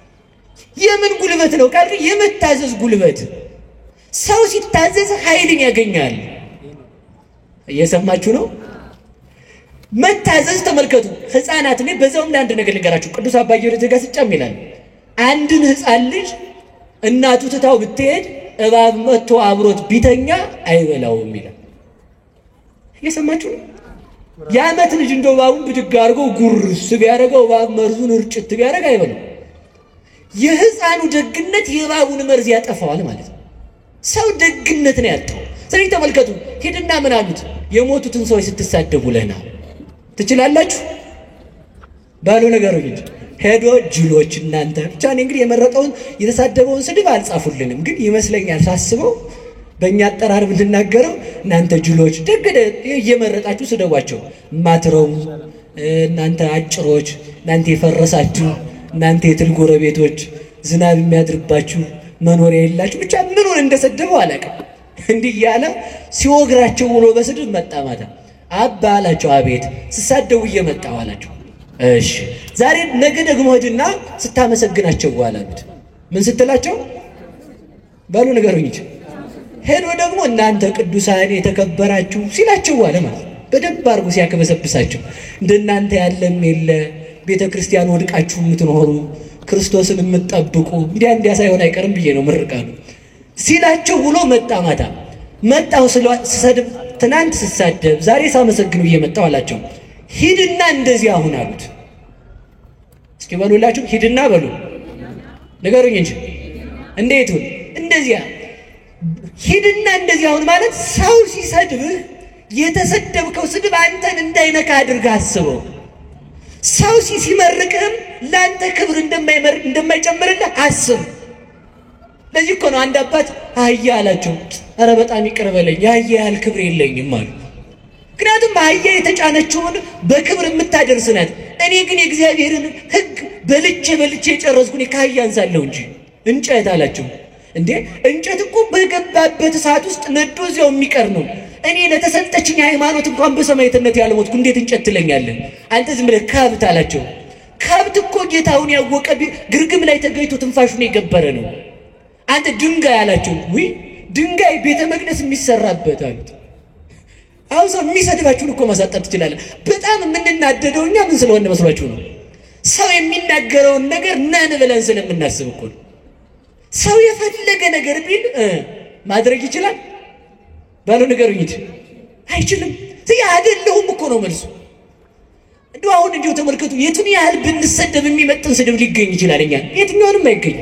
የምን ጉልበት ነው? ቃል የመታዘዝ ጉልበት። ሰው ሲታዘዝ ኃይልን ያገኛል። እየሰማችሁ ነው? መታዘዝ ተመልከቱ። ህፃናት ላይ በዛውም ለአንድ ነገር ልንገራችሁ። ቅዱስ አባ ጊዮርጊስ ዘጋስጫም ይላል አንድን ህፃን ልጅ እናቱ ትታው ብትሄድ እባብ መጥቶ አብሮት ቢተኛ አይበላውም ይላል። እየሰማችሁ ነው? የዓመት ልጅ እንደው እባቡን ብድግ አድርጎ ጉርስ ቢያደርገው እባብ መርዙን እርጭት ቢያደርግ አይበላም። የህፃኑ ደግነት የእባቡን መርዝ ያጠፋዋል ማለት ነው። ሰው ደግነት ነው ያጣው። ስለዚህ ተመልከቱ። ሄድና ምን አሉት? የሞቱትን ሰዎች ስትሳደቡ ለና ትችላላችሁ ባሉ ነገሮች እንጂ ሄዶ ጅሎች እናንተ ብቻ። እኔ እንግዲህ የመረጠውን የተሳደበውን ስድብ አልጻፉልንም፣ ግን ይመስለኛል ሳስበው በእኛ አጠራር ብንናገረው እናንተ ጅሎች ደግደ እየመረጣችሁ ስደቧቸው። ማትረው እናንተ አጭሮች፣ እናንተ የፈረሳችሁ፣ እናንተ የትል ጎረቤቶች፣ ዝናብ የሚያድርባችሁ መኖሪያ የላችሁ። ብቻ ምኑን እንደሰደበው አላውቅም። እንዲህ እያለ ሲወግራቸው ውሎ በስድብ መጣ ማታ። አባ አላቸው። አቤት። ስሳደው እየመጣው አላቸው። እሺ ዛሬ ነገ ደግሞ ሄድና ስታመሰግናቸው አላሉት። ምን ስትላቸው ባሉ ነገሩኝ እንጂ ሄዶ ደግሞ እናንተ ቅዱሳን የተከበራችሁ ሲላቸው አለ ማለት በደንብ አድርጎ ሲያከበሰብሳቸው እንደናንተ ያለም የለ ቤተክርስቲያን ወድቃችሁ የምትኖሩ ክርስቶስን የምትጠብቁ እንዲያ ሳይሆን አይቀርም ብዬ ነው ምርቃኑ ሲላቸው ውሎ መጣ ማታ። መጣው ስሰድብ ትናንት ስሳደብ ዛሬ ሳመሰግኑ እየመጣው አላቸው። ሂድና እንደዚህ አሁን አሉት። እስኪ በሉላችሁ ሂድና በሉ ነገሩኝ እንጂ እንዴት እንደዚህ ሂድና እንደዚህ አሁን ማለት ሰው ሲሰድብህ የተሰደብከው ስድብ አንተን እንዳይነካ አድርገህ አስበው። ሰው ሲመርቅህም ላንተ ክብር እንደማይጨምርልህ አስብ። ለዚህ እኮ ነው አንድ አባት አህያ አላቸው፣ ኧረ በጣም ይቅር በለኝ የአህያ ያህል ክብር የለኝም አሉ። ምክንያቱም አህያ የተጫነችውን በክብር የምታደርስ ናት። እኔ ግን የእግዚአብሔርን ሕግ በልቼ የጨረስኩኝ ከአህያ አንሳለሁ እንጂ እንጨት አላቸው። እንዴ እንጨት እኮ በገባበት እሳት ውስጥ ነዶ እዚያው የሚቀር ነው። እኔ ለተሰጠችኝ ሃይማኖት እንኳን በሰማዕትነት ያልሞትኩ እንዴት እንጨት ትለኛለህ አንተ ዝም ብለህ ከብት አላቸው። ከብት እኮ ጌታውን ያወቀ ግርግም ላይ ተገይቶ ትንፋሹን የገበረ ነው። አንተ ድንጋይ አላቸው። ውይ ድንጋይ ቤተ መቅደስ የሚሰራበት አሉት። አሁን ሰው የሚሰድባችሁን እኮ ማሳጣት ትችላለህ። በጣም የምንናደደው እኛ ምን ስለሆነ መስሏችሁ ነው? ሰው የሚናገረውን ነገር ነን ብለን ስለምናስብ እኮ ነው። ሰው የፈለገ ነገር ቢል ማድረግ ይችላል ባለው ንገሩኝ እንጂ አይችልም። አይደለሁም እኮ ነው መልሱ። እንደው አሁን እንዲሁ ተመልከቱ፣ የቱን ያህል ብንሰደብ የሚመጥን ስድብ ሊገኝ ይችላል። እኛ የትኛውንም አይገኝ።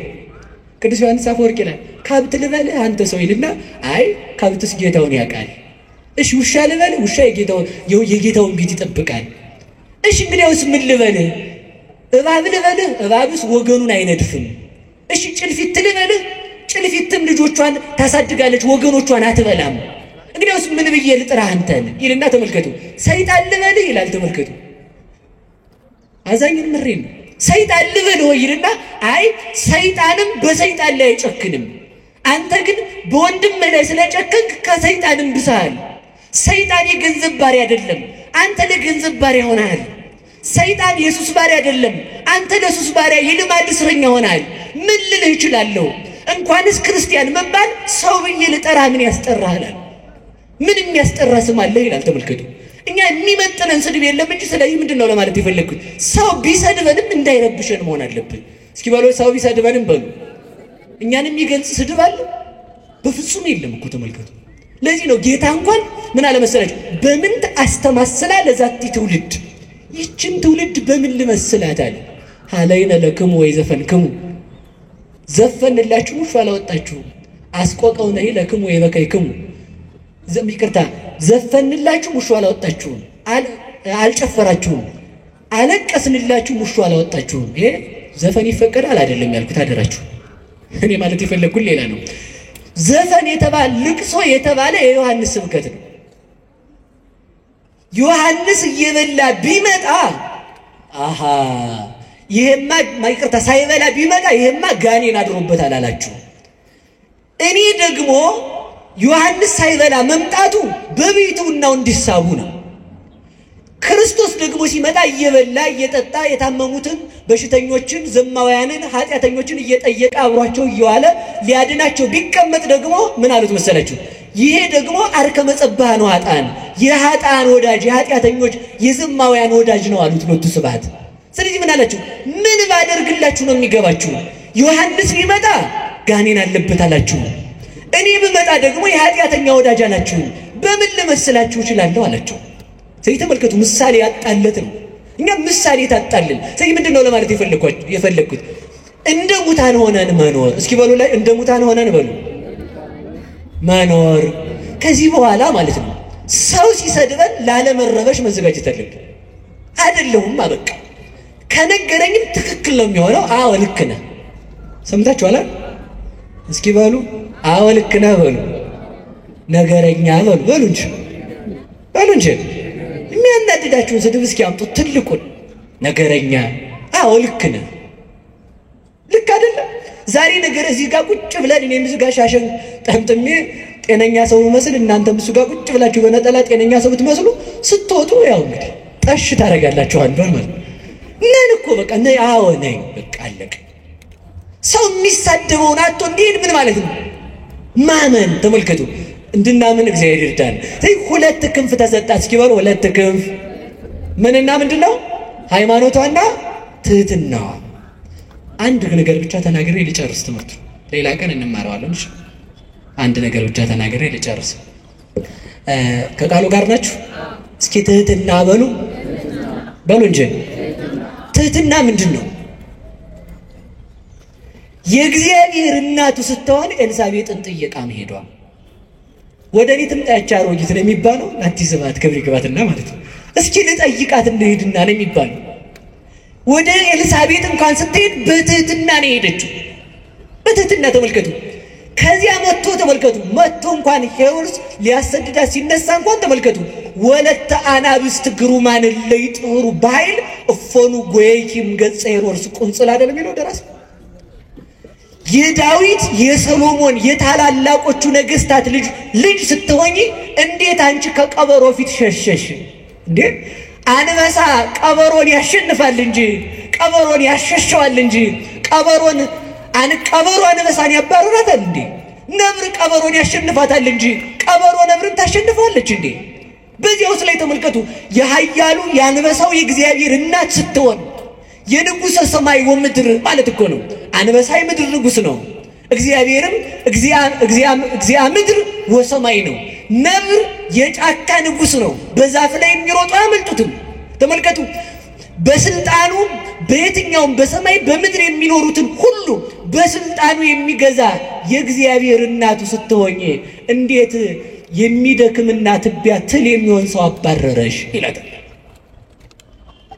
ቅዱስ ዮሐንስ አፈወርቅ ይላል ከብት ልበልህ አንተ ሰው ይልና አይ ከብትስ ጌታውን ያውቃል። እሺ ውሻ ልበልህ ውሻ የጌታውን ቤት ይጠብቃል። እሺ እንግዲያውስ ምን ልበልህ? እባብ ልበልህ እባብስ ወገኑን አይነድፍም። እሺ ጭልፊት ልበልህ ጭልፊትም ልጆቿን ታሳድጋለች ወገኖቿን አትበላም። እንግዲያውስ ምን ብዬ ልጥራህ አንተን ይልና ተመልከቱ። ሰይጣን ልበልህ ይላል ተመልከቱ። አዛኝን ምሬን ሰይጣን ልበልህ ይልና አይ ሰይጣንም በሰይጣን ላይ አይጨክንም። አንተ ግን በወንድም ላይ ስለጨከንክ ከሰይጣንም ብሰሃል። ሰይጣን የገንዘብ ባሪያ አይደለም፣ አንተ ለገንዘብ ባሪያ ሆነሃል። ሰይጣን የሱስ ባሪያ አይደለም፣ አንተ ለሱስ ባሪያ የልማድ እስረኛ ሆነሃል። ምን ልልህ እችላለሁ? እንኳንስ ክርስቲያን መባል ሰው ብዬ ልጠራ ምን ያስጠራሃል? ምን የሚያስጠራ ስም አለ ይላል ተመልከቱ። እኛ የሚመጥነን ስድብ የለም እንጂ ስለዚህ ምንድነው ለማለት የፈለኩት? ሰው ቢሰድበንም እንዳይረብሸን መሆን አለብን። እስኪ በሉ ሰው ቢሰድበንም በሉ እኛን የሚገልጽ ስድብ አለ? በፍጹም የለም እኮ ተመልከቱ። ለዚህ ነው ጌታ እንኳን ምን አለ መሰላችሁ? በምን አስተማሰላ ለዛቲ ትውልድ፣ ይችን ትውልድ በምን ልመስላት አለ። ሀለይነ ለክሙ ወይ ዘፈንክሙ፣ ዘፈንላችሁ ሙሽ አላወጣችሁ። አስቆቀውነ ለክሙ ወይ በከይክሙ፣ ይቅርታ ዘፈንላችሁ ሙሽ አላወጣችሁ፣ አልጨፈራችሁም። አለቀስንላችሁ ሙሽ አላወጣችሁ። ይሄ ዘፈን ይፈቀዳል አይደለም ያልኩት አደራችሁ። እኔ ማለት የፈለኩት ሌላ ነው። ዘፈን የተባለ ልቅሶ የተባለ የዮሐንስ ስብከት ነው። ዮሐንስ እየበላ ቢመጣ አሃ ይሄማ ማይቅርታ ሳይበላ ቢመጣ ይሄማ ጋኔን አድሮበታል አላችሁ። እኔ ደግሞ ዮሐንስ ሳይበላ መምጣቱ በቤቱናው እንዲሳቡ ነው። ክርስቶስ ደግሞ ሲመጣ እየበላ እየጠጣ የታመሙትን በሽተኞችን ዘማውያንን ኃጢአተኞችን እየጠየቀ አብሯቸው እየዋለ ሊያድናቸው ቢቀመጥ ደግሞ ምን አሉት መሰላችሁ? ይሄ ደግሞ አርከ መጸባህ ነው፣ ኃጥአን የኃጥአን ወዳጅ የኃጢአተኞች የዘማውያን ወዳጅ ነው አሉት ሎቱ ስብሐት። ስለዚህ ምን አላችሁ? ምን ባደርግላችሁ ነው የሚገባችሁ? ዮሐንስ ቢመጣ ጋኔን አለበት አላችሁ፣ እኔ ብመጣ ደግሞ የኃጢአተኛ ወዳጅ አላችሁ። በምን ልመስላችሁ እችላለሁ አላችሁ። ስለዚህ ተመልከቱ፣ ምሳሌ ያጣለት ነው። እኛ ምሳሌ ታጣልን። ስለዚህ ምንድነው ለማለት የፈለኩት? እንደ ሙታን ሆነን መኖር። እስኪ በሉ ላይ እንደ ሙታን ሆነን በሉ መኖር። ከዚህ በኋላ ማለት ነው ሰው ሲሰድበን ላለመረበሽ መዘጋጀት አለብን። አይደለሁም አበቃ ከነገረኝም ትክክል ነው የሚሆነው። አዎ ልክ ነህ። ሰምታችኋል? እስኪ በሉ አዎ ልክ ነህ በሉ። ነገረኛ በሉ እንጂ የሚያናድዳችሁን ስድብ እስኪ አምጡት። ትልቁን ነገረኛ። አዎ ልክ ነህ። ልክ አይደለም? ዛሬ ነገር እዚህ ጋር ቁጭ ብለን እኔም እዚህ ጋር ሻሸን ጠምጥሜ ጤነኛ ሰው መስል እናንተም እሱ ጋር ቁጭ ብላችሁ በነጠላ ጤነኛ ሰው ብትመስሉ ስትወጡ ያው እንግዲህ ጠሽ ታደርጋላችሁ አንዷን ማለት ነን እኮ በቃ ነይ። አዎ ነይ በቃ አለቀ። ሰው የሚሳደበውን አጥቶ እንዲሄድ ምን ማለት ነው? ማመን። ተመልከቱ እንድናምን እግዚአብሔር ይርዳን። ስለዚህ ሁለት ክንፍ ተሰጣት። እስኪ በሉ ሁለት ክንፍ። ምንና ምንድነው? ሃይማኖቷና ትህትናዋ። አንድ ነገር ብቻ ተናግሬ ልጨርስ ትምህርቱ። ሌላ ቀን እንማረዋለን። እሺ አንድ ነገር ብቻ ተናግሬ ልጨርስ። ከቃሉ ጋር ናችሁ? እስኪ ትህትና በሉ እንጂ ትህትና ምንድነው? የእግዚአብሔር እናቱ ስትሆን ኤልሳቤጥን ጥየቃ መሄዷ። ወደኔ ትምጣች አሮጊት ነው የሚባለው። አዲስ ስብሐት ክብር ይግባትና ማለት ነው። እስኪ ልጠይቃት እንሂድና ነው የሚባለው። ወደ ኤልሳቤጥ እንኳን ስትሄድ በትህትና ነው የሄደችው። በትህትና ተመልከቱ። ከዚያ መጥቶ ተመልከቱ፣ መጥቶ እንኳን ሄሮድስ ሊያሰድዳት ሲነሳ እንኳን ተመልከቱ፣ ወለተ አናብስት ግሩማን ለይጥሩ በኃይል እፎኑ ጎይኪም ገጸ ሄሮድስ ቁንጽል አይደለም የሚለው ደራሲ። የዳዊት የሰሎሞን የታላላቆቹ ነገስታት ልጅ ስትሆኚ እንዴት አንቺ ከቀበሮ ፊት ሸሸሽ እንዴ? አንበሳ ቀበሮን ያሸንፋል እንጂ ቀበሮን ያሸሸዋል እንጂ ቀበሮ አንበሳን ያባረራታል እንዴ? ነብር ቀበሮን ያሸንፋታል እንጂ ቀበሮ ነብርን ታሸንፋለች እንዴ? በዚያውስ ላይ ተመልከቱ፣ የኃያሉ የአንበሳው የእግዚአብሔር እናት ስትሆን የንጉሥ ሰማይ ወምድር ማለት እኮ ነው። አንበሳ የምድር ንጉሥ ነው። እግዚአብሔርም እግዚአ ምድር ወሰማይ ነው። ነብር የጫካ ንጉሥ ነው። በዛፍ ላይ የሚሮጡ አያመልጡትም። ተመልከቱ፣ በስልጣኑ በየትኛውም በሰማይ በምድር የሚኖሩትን ሁሉ በስልጣኑ የሚገዛ የእግዚአብሔር እናቱ ስትሆኝ እንዴት የሚደክምና ትቢያ ትል የሚሆን ሰው አባረረሽ ይላታል።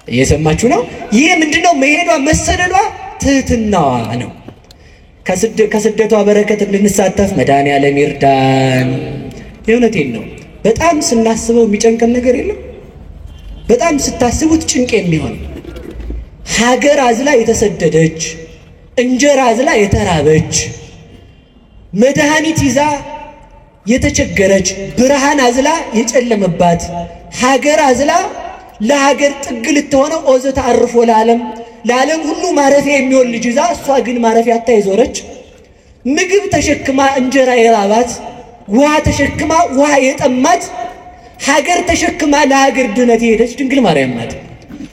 እየሰማችሁ ነው? ይህ ምንድነው? መሄዷ መሰደዷ ትህትናዋ ነው። ከስደቷ በረከት እንድንሳተፍ መድኃኔዓለም ይርዳን። የእውነቴን ነው። በጣም ስናስበው የሚጨንቀን ነገር የለም። በጣም ስታስቡት ጭንቅ የሚሆን ሀገር አዝላ የተሰደደች፣ እንጀራ አዝላ የተራበች፣ መድኃኒት ይዛ የተቸገረች፣ ብርሃን አዝላ የጨለመባት፣ ሀገር አዝላ ለሀገር ጥግ ልትሆነው ኦዘታ አርፎ ለዓለም ሁሉ ማረፊያ የሚሆን ልጅ ይዛ እሷ ግን ማረፊያ አታ የዞረች፣ ምግብ ተሸክማ እንጀራ የራባት፣ ውሃ ተሸክማ ውሃ የጠማት፣ ሀገር ተሸክማ ለሀገር ድነት የሄደች ድንግል ማርያም ናት።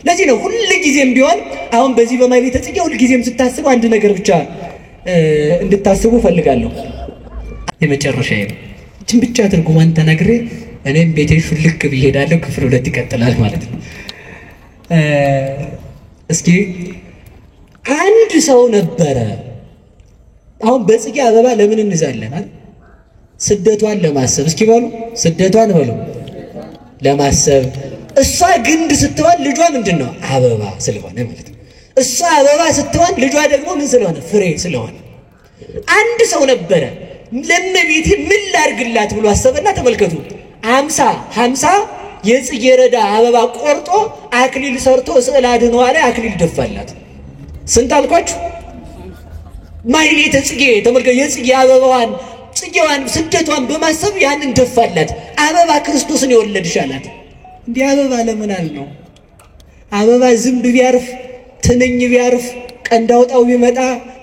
ለዚህ ነው ሁሉ ጊዜም ቢሆን አሁን በዚህ በማኅሌተ ጽጌ ሁሉ ጊዜም ስታስቡ አንድ ነገር ብቻ እንድታስቡ ፈልጋለሁ። የመጨረሻ ነው። እቺን ብቻ ትርጉማን ተናግሬ እኔም ቤቴ ሹልክ ብሄዳለሁ። ክፍል 2 ይቀጥላል ማለት ነው። እስኪ አንድ ሰው ነበረ። አሁን በጽጌ አበባ ለምን እንዛለን? ስደቷን ለማሰብ። እስኪ በሉ ስደቷን በሉ ለማሰብ። እሷ ግንድ ስትሆን ልጇ ምንድነው? አበባ ስለሆነ ማለት ነው። እሷ አበባ ስትሆን ልጇ ደግሞ ምን ስለሆነ? ፍሬ ስለሆነ። አንድ ሰው ነበረ ለእመቤቴ ምን ላድርግላት ብሎ አሰበና ተመልከቱ 50 የጽጌረዳ አበባ ቆርጦ አክሊል ሰርቶ ስዕል አድኅኖ ላይ አክሊል ደፋላት። ስንት አልኳችሁ? ማኅሌተ ጽጌ ተመልከቱ። የጽጌ አበባዋን ጽጌዋን ስደቷን በማሰብ ያንን ደፋላት። አበባ ክርስቶስን የወለድሽ አላት። እንዲህ አበባ ለምን አልነው? አበባ ዝንብ ቢያርፍ ትንኝ ቢያርፍ ቀንዳውጣው ቢመጣ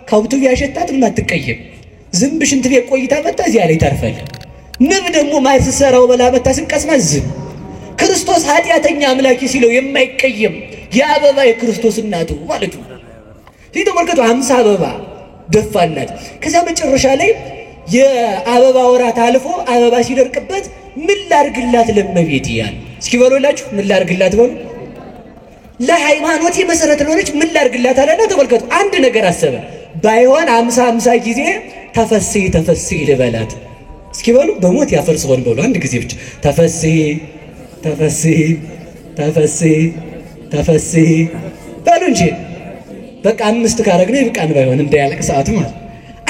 ከብቱ ቢያሸታት አትቀየም። ዝንብ ሽንት ቤት ቆይታ መጣ እዚያ ላይ ታርፋል። ንብ ደግሞ ማር ስትሰራው በላ መታ ስንቀስማ ዝም። ክርስቶስ ኃጢአተኛ አምላኪ ሲለው የማይቀየም የአበባ የክርስቶስ እናቱ ማለት ነው። ይህ ተመልከቱ 50 አበባ ደፋላት። ከዛ መጨረሻ ላይ የአበባ ወራት አልፎ አበባ ሲደርቅበት ምን ላድርግላት ለእመቤቴ ያለ። እስኪ በሉላችሁ ምን ላድርግላት በሉ። ለሃይማኖቴ መሰረት ለሆነች ምን ላድርግላት አለና ተመልከቱ አንድ ነገር አሰበ። ባይሆን 50 ጊዜ ተፈስሒ ልበላት። እስኪ በሉ በሞት ያፈርስ ሆን በሉ አንድ ጊዜ ብቻ ተፈስሒ በሉ እንጂ በቃ 5 ካረግነ ይብቃን። ባይሆን እንዳያለቅ ሰዓቱ ማለት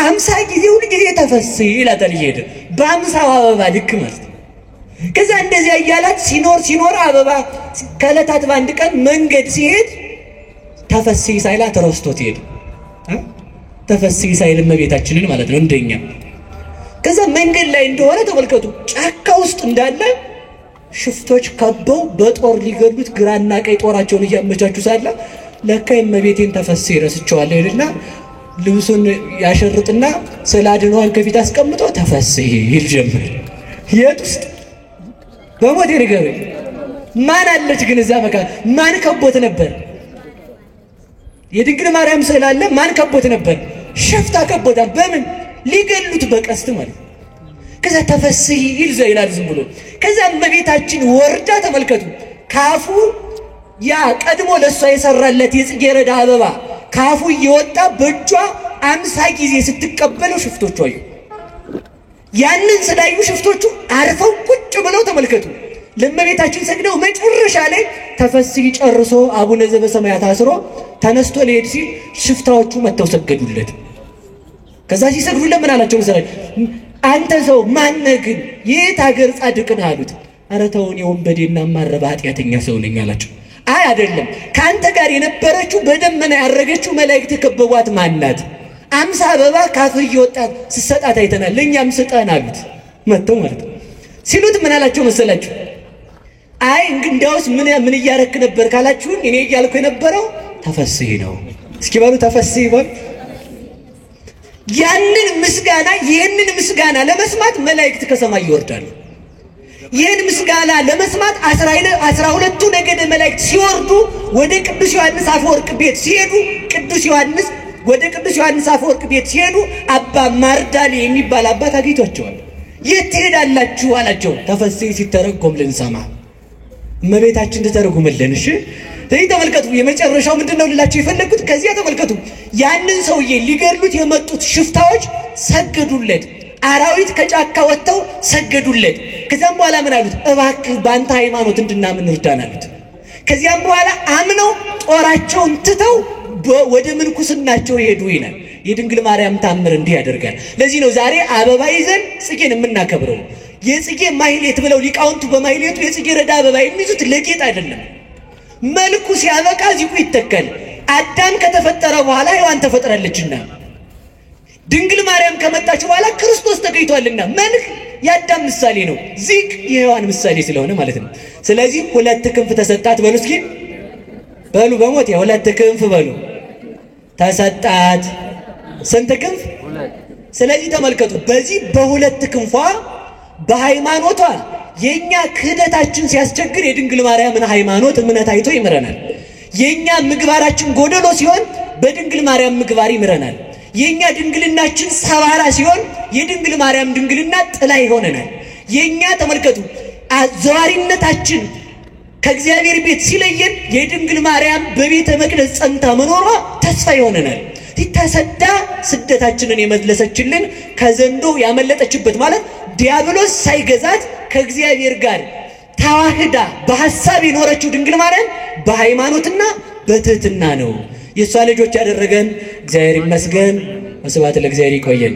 50 ጊዜ ሁሉ ጊዜ ተፈስሒ ይላታል። ይሄድ በ50 አበባ ልክ ማለት። ከዛ እንደዚያ እያላት ሲኖር አበባ ከዕለታት በአንድ ቀን መንገድ ሲሄድ ተፈስሒ ሳይላት ረስቶት ሄደ። ተፈስሒ ሳይል እመቤታችንን ማለት ነው እንደኛ። ከዛ መንገድ ላይ እንደሆነ ተመልከቱ ጫካ ውስጥ እንዳለ ሽፍቶች ከበው በጦር ሊገሉት ግራና ቀኝ ጦራቸውን እያመቻቹ ሳለ ለካ እመቤቴን ተፈስሒ ረስቸዋለሁ ይልና ልብሱን ያሸርጥና ስዕለ አድኅኖዋን ከፊት አስቀምጦ ተፈስሒ ይል ጀመር። የት ውስጥ? በሞት ይርገብ። ማን አለች ግን እዛ በቃ ማን ከቦት ነበር? የድንግል ማርያም ስዕል አለ። ማን ከቦት ነበር? ሸፍታ ከቦታል። በምን ሊገሉት? በቀስት ማለት። ከዛ ተፈስሒ ይላል ዝም ብሎ። ከዛ እመቤታችን ወርዳ ተመልከቱ ካፉ ያ ቀድሞ ለሷ የሰራለት የጽጌረዳ አበባ ካፉ እየወጣ በእጇ 50 ጊዜ ስትቀበለው ሽፍቶቹ አዩ። ያንን ስላዩ ሽፍቶቹ አርፈው ቁጭ ብለው ተመልከቱ። ለእመቤታችን ሰግደው መጨረሻ ላይ ተፈስሒ ጨርሶ አቡነ ዘበሰማያት አስሮ ተነስቶ ሊሄድ ሲል ሽፍታዎቹ መተው ሰገዱለት። ከዛ ሲሰግዱለት ምን አላቸው መሰላችሁ? አንተ ሰው ማነህ ግን የት ሀገር ጻድቅ ነህ አሉት። ኧረ ተው እኔ ወንበዴና ማረባ ኃጢአተኛ ሰው ነኝ አላቸው። አይ አይደለም፣ ከአንተ ጋር የነበረችው በደመና ያረገችው መላእክት የከበቧት ማናት? 50 አበባ ካፍህ እየወጣት ስትሰጣት አይተናል፣ ለእኛም ስጠን አሉት። መተው ማለት ነው። ሲሉት ምን አላቸው መሰላችሁ? አይ እንግዲያውስ ምን እያረክ ነበር ካላችሁን እኔ እያልኩ የነበረው ተፈስሒ ነው። እስኪ በሉ ተፈስሒ በሉ። ያንን ምስጋና ይህንን ምስጋና ለመስማት መላእክት ከሰማይ ይወርዳሉ። ይህን ምስጋና ለመስማት 12ቱ ነገደ መላእክት ሲወርዱ ወደ ቅዱስ ዮሐንስ አፈወርቅ ቤት ሲሄዱ ወደ ቅዱስ ዮሐንስ አፈወርቅ ቤት ሲሄዱ አባ ማርዳሊ የሚባል አባት አግኝቷቸዋል። የት ትሄዳላችሁ አላቸው። ተፈስሒ ሲተረጎም ልንሰማ እመቤታችን ተተረጉመልን። እሺ ተመልከቱ። የመጨረሻው ምንድነው ልላችሁ የፈለኩት? ከዚያ ተመልከቱ። ያንን ሰውዬ ሊገድሉት የመጡት ሽፍታዎች ሰገዱለት። አራዊት ከጫካ ወጥተው ሰገዱለት። ከዛም በኋላ ምን አሉት? እባክህ በአንተ ሃይማኖት እንድናምን እርዳን አሉት። ከዚያም በኋላ አምነው ጦራቸውን ትተው ወደ ምንኩስናቸው ሄዱ ይላል። የድንግል ማርያም ታምር እንዲህ ያደርጋል። ለዚህ ነው ዛሬ አበባ ይዘን ጽጌን የምናከብረው። የጽጌ ማህሌት ብለው ሊቃውንቱ በማህሌቱ የጽጌ ረዳ አበባ የሚይዙት ለጌጥ አይደለም። መልኩ ሲያበቃ ዚቁ ይተከል። አዳም ከተፈጠረ በኋላ ሔዋን ተፈጥራለችና ድንግል ማርያም ከመጣች በኋላ ክርስቶስ ተገኝቷልና መልክ የአዳም ምሳሌ ነው፣ ዚቅ የሔዋን ምሳሌ ስለሆነ ማለት ነው። ስለዚህ ሁለት ክንፍ ተሰጣት በሉ እስኪ በሉ በሞት ሁለት ክንፍ በሉ ተሰጣት። ስንት ክንፍ? ስለዚህ ተመልከቱ። በዚህ በሁለት ክንፏ በሃይማኖቷ የኛ ክህደታችን ሲያስቸግር የድንግል ማርያምን ሃይማኖት እምነት አይቶ ይምረናል። የኛ ምግባራችን ጎደሎ ሲሆን በድንግል ማርያም ምግባር ይምረናል። የኛ ድንግልናችን ሰባራ ሲሆን የድንግል ማርያም ድንግልና ጥላ ይሆነናል። የኛ ተመልከቱ አዘዋሪነታችን ከእግዚአብሔር ቤት ሲለየን የድንግል ማርያም በቤተ መቅደስ ጸንታ መኖሯ ተስፋ ይሆነናል። ተሰዳ ስደታችንን የመለሰችልን ከዘንዶ ያመለጠችበት ማለት ዲያብሎስ ሳይገዛት ከእግዚአብሔር ጋር ተዋህዳ በሐሳብ የኖረችው ድንግል ማርያም በሃይማኖትና በትህትና ነው። የሷ ልጆች ያደረገን እግዚአብሔር ይመስገን። ወስብሐት ለእግዚአብሔር። ይቆየን።